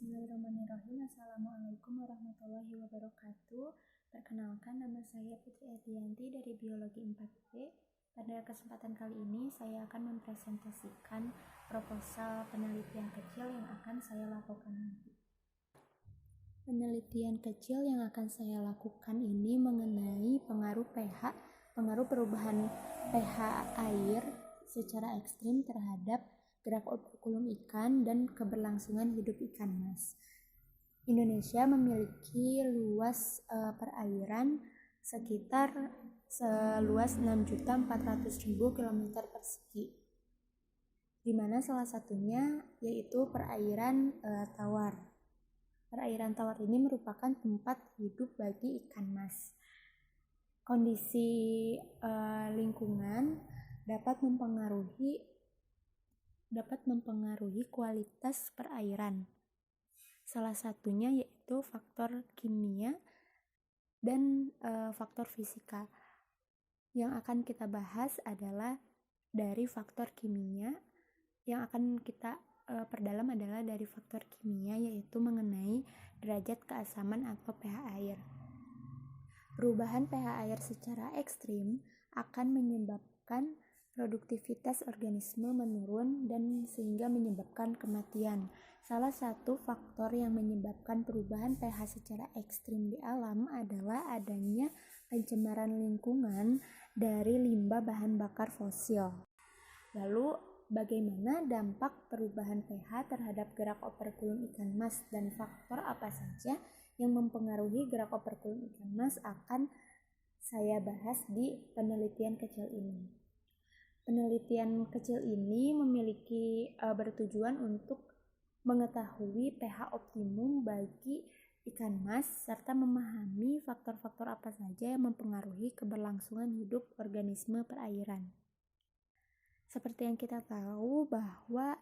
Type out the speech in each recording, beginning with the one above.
Bismillahirrahmanirrahim. Assalamualaikum warahmatullahi wabarakatuh. Perkenalkan, nama saya Putri Edianti dari Biologi 4B. Pada kesempatan kali ini saya akan mempresentasikan proposal penelitian kecil yang akan saya lakukan nanti. Penelitian kecil yang akan saya lakukan ini mengenai pengaruh perubahan pH air secara ekstrim terhadap gerak operkulum ikan dan keberlangsungan hidup ikan mas. Indonesia memiliki luas perairan sekitar seluas 6.400.000 km persegi, di mana salah satunya yaitu perairan tawar. Perairan tawar ini merupakan tempat hidup bagi ikan mas. Kondisi lingkungan dapat mempengaruhi kualitas perairan. Salah satunya yaitu faktor kimia dan faktor fisika. Yang akan kita bahas adalah dari faktor kimia. Yang akan kita perdalam adalah dari faktor kimia, yaitu mengenai derajat keasaman atau pH air. Perubahan pH air secara ekstrim akan menyebabkan produktivitas organisme menurun dan sehingga menyebabkan kematian. Salah satu faktor yang menyebabkan perubahan pH secara ekstrim di alam adalah adanya pencemaran lingkungan dari limbah bahan bakar fosil. Lalu, bagaimana dampak perubahan pH terhadap gerak operkulum ikan mas dan faktor apa saja yang mempengaruhi gerak operkulum ikan mas akan saya bahas di penelitian kecil ini. Penelitian kecil ini memiliki bertujuan untuk mengetahui pH optimum bagi ikan mas serta memahami faktor-faktor apa saja yang mempengaruhi keberlangsungan hidup organisme perairan. Seperti yang kita tahu bahwa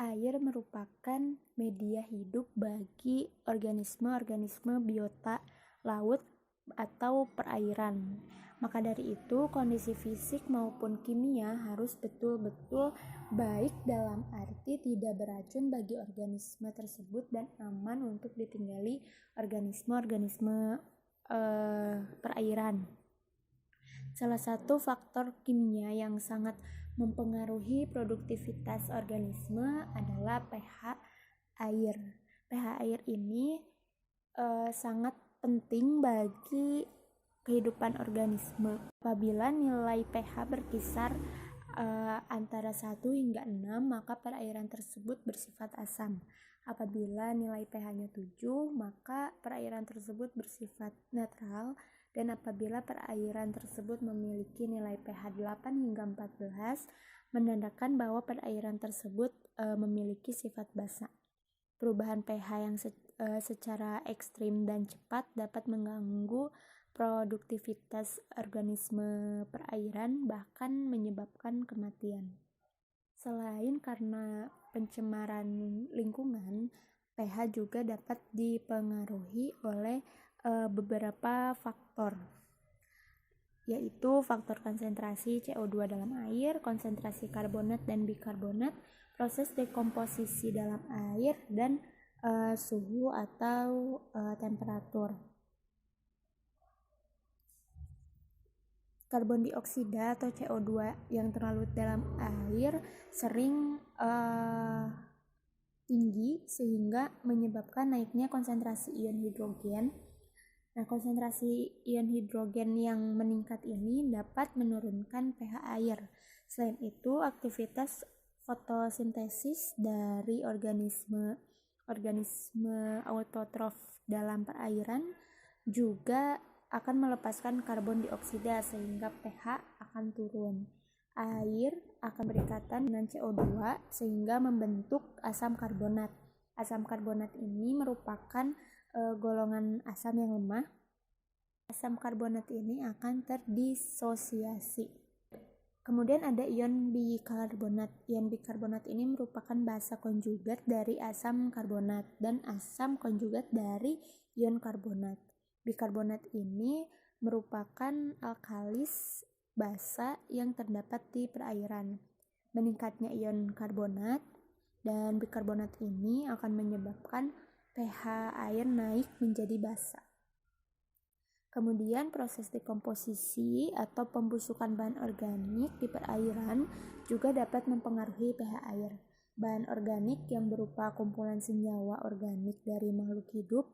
air merupakan media hidup bagi organisme-organisme biota laut atau perairan. Maka dari itu, kondisi fisik maupun kimia harus betul-betul baik dalam arti tidak beracun bagi organisme tersebut dan aman untuk ditinggali organisme-organisme perairan. Salah satu faktor kimia yang sangat mempengaruhi produktivitas organisme adalah pH air. pH air ini sangat penting bagi kehidupan organisme. Apabila nilai pH berkisar antara 1 hingga 6, maka perairan tersebut bersifat asam. Apabila nilai pH-nya 7, maka perairan tersebut bersifat netral. Dan apabila perairan tersebut memiliki nilai pH 8 hingga 14, menandakan bahwa perairan tersebut memiliki sifat basa. Perubahan pH yang secara ekstrim dan cepat dapat mengganggu produktivitas organisme perairan, bahkan menyebabkan kematian. Selain karena pencemaran lingkungan, pH juga dapat dipengaruhi oleh beberapa faktor, yaitu faktor konsentrasi CO2 dalam air, konsentrasi karbonat dan bikarbonat, proses dekomposisi dalam air, dan suhu atau temperatur. Karbon dioksida atau CO2 yang terlarut dalam air sering tinggi sehingga menyebabkan naiknya konsentrasi ion hidrogen. Nah, konsentrasi ion hidrogen yang meningkat ini dapat menurunkan pH air. Selain itu, aktivitas fotosintesis dari organisme autotrof dalam perairan juga akan melepaskan karbon dioksida sehingga pH akan turun. Air akan berikatan dengan CO2 sehingga membentuk asam karbonat. Asam karbonat ini merupakan golongan asam yang lemah. Asam karbonat ini akan terdisosiasi. Kemudian ada ion bikarbonat. Ion bikarbonat ini merupakan basa konjugat dari asam karbonat dan asam konjugat dari ion karbonat. Bikarbonat ini merupakan alkalis basa yang terdapat di perairan. Meningkatnya ion karbonat dan bikarbonat ini akan menyebabkan pH air naik menjadi basa. Kemudian proses dekomposisi atau pembusukan bahan organik di perairan juga dapat mempengaruhi pH air. Bahan organik yang berupa kumpulan senyawa organik dari makhluk hidup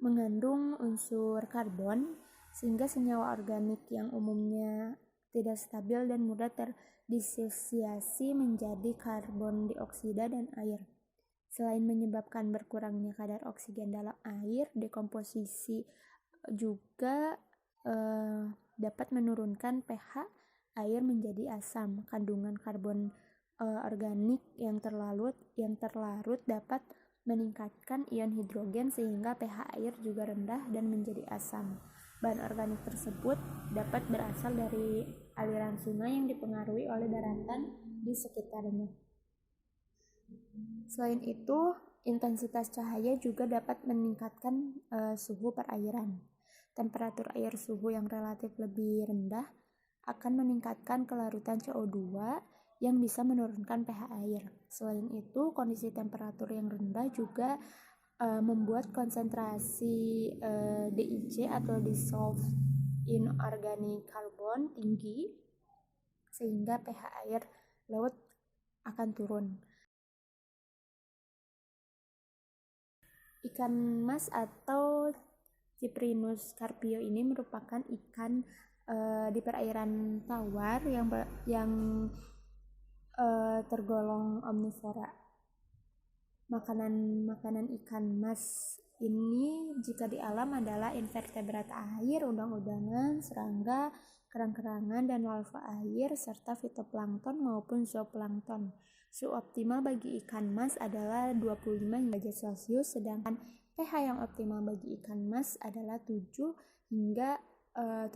mengandung unsur karbon, sehingga senyawa organik yang umumnya tidak stabil dan mudah terdisosiasi menjadi karbon dioksida dan air. Selain menyebabkan berkurangnya kadar oksigen dalam air, dekomposisi juga dapat menurunkan pH air menjadi asam. Kandungan karbon organik yang terlarut dapat meningkatkan ion hidrogen sehingga pH air juga rendah dan menjadi asam. Bahan organik tersebut dapat berasal dari aliran sungai yang dipengaruhi oleh daratan di sekitarnya. Selain itu, intensitas cahaya juga dapat meningkatkan suhu perairan. Temperatur air suhu yang relatif lebih rendah akan meningkatkan kelarutan CO2 yang bisa menurunkan pH air. Selain itu, kondisi temperatur yang rendah juga membuat konsentrasi DIC atau dissolved inorganic carbon tinggi, sehingga pH air laut akan turun. Ikan mas atau Cyprinus carpio ini merupakan ikan di perairan tawar yang tergolong omnivora. Makanan ikan mas ini jika di alam adalah invertebrata air, udang-udangan, serangga, kerang-kerangan, dan larva air, serta fitoplankton maupun zooplankton. Suhu optimal bagi ikan mas adalah 25 derajat Celcius, sedangkan pH yang optimal bagi ikan mas adalah 7 hingga 7,5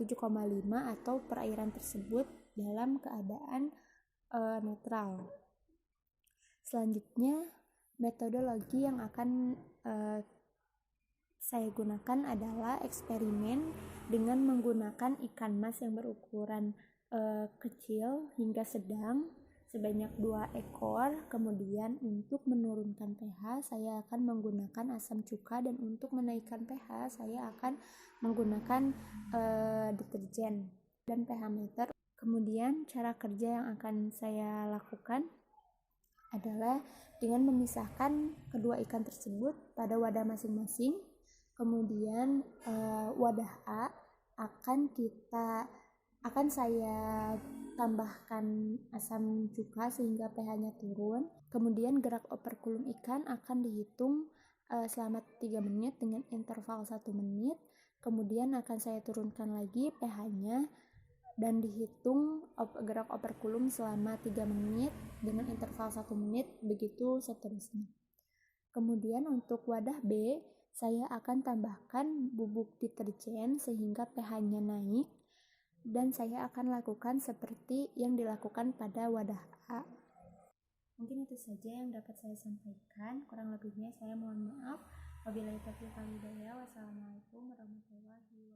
atau perairan tersebut dalam keadaan netral. Selanjutnya, metodologi yang akan saya gunakan adalah eksperimen dengan menggunakan ikan mas yang berukuran kecil hingga sedang sebanyak 2 ekor. Kemudian untuk menurunkan pH saya akan menggunakan asam cuka, dan untuk menaikkan pH saya akan menggunakan deterjen dan pH meter. Kemudian cara kerja yang akan saya lakukan adalah dengan memisahkan kedua ikan tersebut pada wadah masing-masing. Kemudian wadah A akan saya tambahkan asam cuka sehingga pH-nya turun. Kemudian gerak operkulum ikan akan dihitung selama 3 menit dengan interval 1 menit. Kemudian akan saya turunkan lagi pH-nya dan dihitung gerak operkulum selama 3 menit dengan interval 1 menit, begitu seterusnya. Kemudian untuk wadah B, saya akan tambahkan bubuk deterjen sehingga pH-nya naik, dan saya akan lakukan seperti yang dilakukan pada wadah A. Mungkin itu saja yang dapat saya sampaikan, kurang lebihnya saya mohon maaf. Wabillahi taufiq wal hidayah. Wassalamualaikum warahmatullahi wabarakatuh.